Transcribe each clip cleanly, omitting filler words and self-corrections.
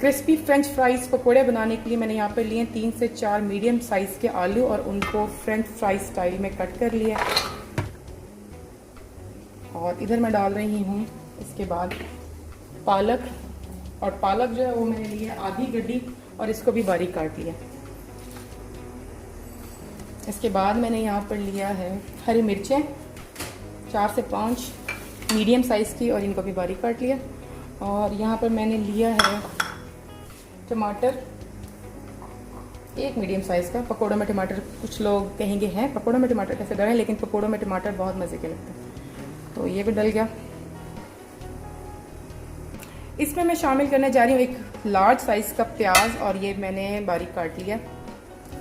Crispy French fries पकोड़े बनाने के लिए मैंने यहाँ पर लिए 3 से 4 मीडियम साइज़ के आलू और उनको फ्रेंच फ्राइज स्टाइल में कट कर लिया। और इधर मैं डाल रही हूँ इसके बाद पालक, और पालक जो है वो मैंने लिया आधी गड्डी और इसको भी बारीक काट लिया। इसके बाद मैंने यहाँ पर लिया है हरी मिर्चें 4 से 5 मीडियम साइज़ की और इनको भी बारीक काट लिया। और यहाँ पर मैंने लिया है टमाटर 1 मीडियम साइज़ का। पकोड़ों में टमाटर कुछ लोग कहेंगे हैं पकोड़ों में टमाटर कैसे डलें, लेकिन पकोड़ों में टमाटर बहुत मज़े के लगते हैं, तो ये भी डल गया। इसमें मैं शामिल करने जा रही हूँ एक लार्ज साइज़ का प्याज और ये मैंने बारीक काट लिया।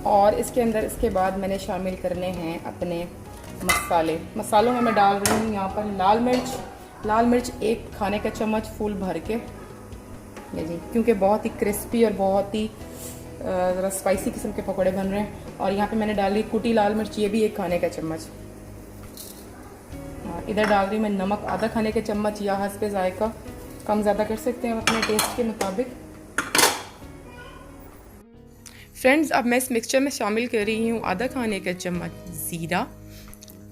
और इसके अंदर इसके बाद मैंने शामिल करने हैं अपने मसाले। मसालों में मैं डाल रही हूँ यहाँ पर लाल मिर्च 1 खाने का चम्मच फुल भर के, ये जी, क्योंकि बहुत ही क्रिस्पी और बहुत ही ज़रा स्पाइसी किस्म के पकौड़े बन रहे हैं। और यहाँ पे मैंने डाली कुटी लाल मिर्च, ये भी 1 खाने का चम्मच। और इधर डाल रही मैं नमक आधा खाने का चम्मच या हस्बे जायका, कम ज़्यादा कर सकते हैं अपने टेस्ट के मुताबिक। फ्रेंड्स, अब मैं इस मिक्सचर में शामिल कर रही हूँ आधा खाने का चम्मच ज़ीरा,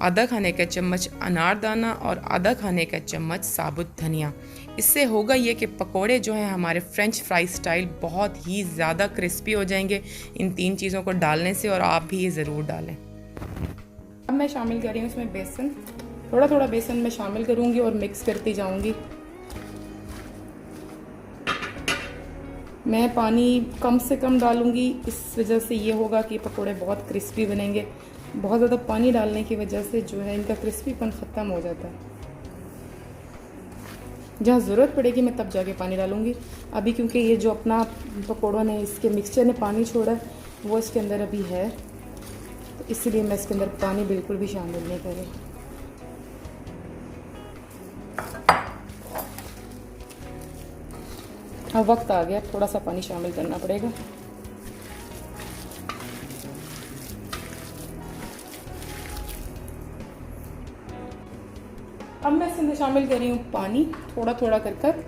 आधा खाने का चम्मच अनारदाना और आधा खाने का चम्मच साबुत धनिया। इससे होगा ये कि पकोड़े जो हैं हमारे फ्रेंच फ्राई स्टाइल बहुत ही ज़्यादा क्रिस्पी हो जाएंगे इन 3 चीज़ों को डालने से, और आप भी ये ज़रूर डालें। अब मैं शामिल कर रही हूँ इसमें बेसन, थोड़ा थोड़ा बेसन मैं शामिल करूँगी और मिक्स करती जाऊँगी। मैं पानी कम से कम डालूँगी, इस वजह से ये होगा कि पकोड़े बहुत क्रिस्पी बनेंगे। बहुत ज़्यादा पानी डालने की वजह से जो है इनका क्रिस्पीपन ख़त्म हो जाता है। जहाँ ज़रूरत पड़ेगी मैं तब जाके पानी डालूँगी। अभी क्योंकि ये जो अपना पकोड़ों ने इसके मिक्सचर ने पानी छोड़ा है वो इसके अंदर अभी है, तो इसीलिए मैं इसके अंदर पानी बिल्कुल भी शामिल नहीं कर रही। अब वक्त आ गया, थोड़ा सा पानी शामिल करना पड़ेगा। अब मैं इसमें शामिल कर रही हूँ पानी थोड़ा थोड़ा कर कर।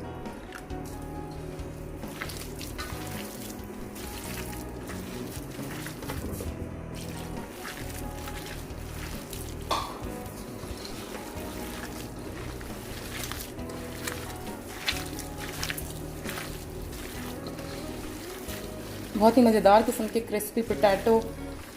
बहुत ही मज़ेदार किस्म के क्रिस्पी पोटैटो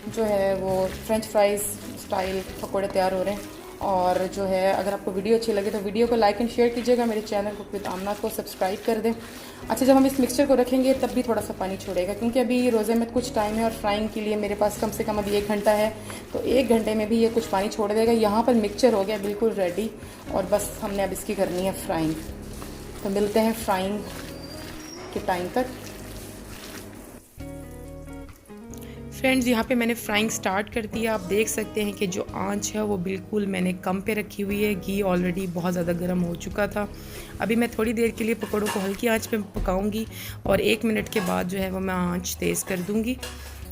जो है वो फ्रेंच फ्राइज़ स्टाइल पकोड़े तैयार हो रहे हैं। और जो है अगर आपको वीडियो अच्छी लगे तो वीडियो को लाइक एंड शेयर कीजिएगा, मेरे चैनल को विद आमना को सब्सक्राइब कर दें। अच्छा, जब हम इस मिक्सचर को रखेंगे तब भी थोड़ा सा पानी छोड़ेगा, क्योंकि अभी रोज़े में कुछ टाइम है और फ्राइंग के लिए मेरे पास कम से कम अभी 1 घंटा है, तो 1 घंटे में भी ये कुछ पानी छोड़ देगा। यहाँ पर मिक्सचर हो गया बिल्कुल रेडी और बस हमने अब इसकी करनी है फ्राइंग। तो मिलते हैं फ्राइंग के टाइम तक। फ्रेंड्स, यहाँ पे मैंने फ्राइंग स्टार्ट कर दिया। आप देख सकते हैं कि जो आंच है वो बिल्कुल मैंने कम पे रखी हुई है। घी ऑलरेडी बहुत ज़्यादा गर्म हो चुका था। अभी मैं थोड़ी देर के लिए पकौड़ों को हल्की आंच पे पकाऊंगी और 1 मिनट के बाद जो है वो मैं आंच तेज़ कर दूंगी।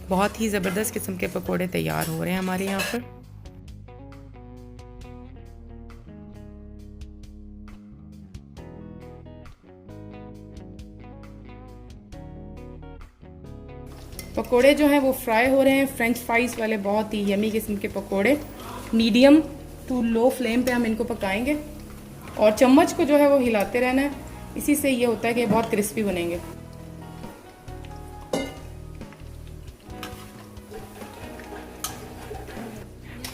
बहुत ही ज़बरदस्त किस्म के पकौड़े तैयार हो रहे हैं हमारे यहाँ पर। पकोड़े जो हैं वो फ्राई हो रहे हैं, फ्रेंच फ्राइज़ वाले बहुत ही यमी किस्म के पकोड़े। मीडियम टू लो फ्लेम पे हम इनको पकाएंगे और चम्मच को जो है वो हिलाते रहना है, इसी से ये होता है कि बहुत क्रिस्पी बनेंगे।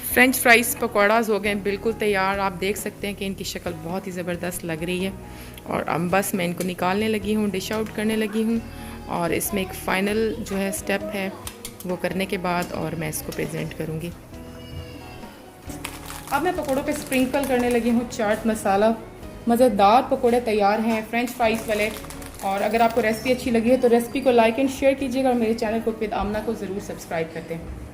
फ्रेंच फ्राइज़ पकौड़ाज हो गए बिल्कुल तैयार। आप देख सकते हैं कि इनकी शक्ल बहुत ही ज़बरदस्त लग रही है। और अब बस मैं इनको निकालने लगी हूँ, डिश आउट करने लगी हूँ। और इसमें एक फ़ाइनल जो है स्टेप है वो करने के बाद और मैं इसको प्रेजेंट करूँगी। अब मैं पकोड़ों पे स्प्रिंकल करने लगी हूँ चाट मसाला। मज़ेदार पकोड़े तैयार हैं फ्रेंच फ्राइज़ वाले। और अगर आपको रेसिपी अच्छी लगी है तो रेसिपी को लाइक एंड शेयर कीजिएगा और मेरे चैनल को विद आमना को ज़रूर सब्सक्राइब करते हैं।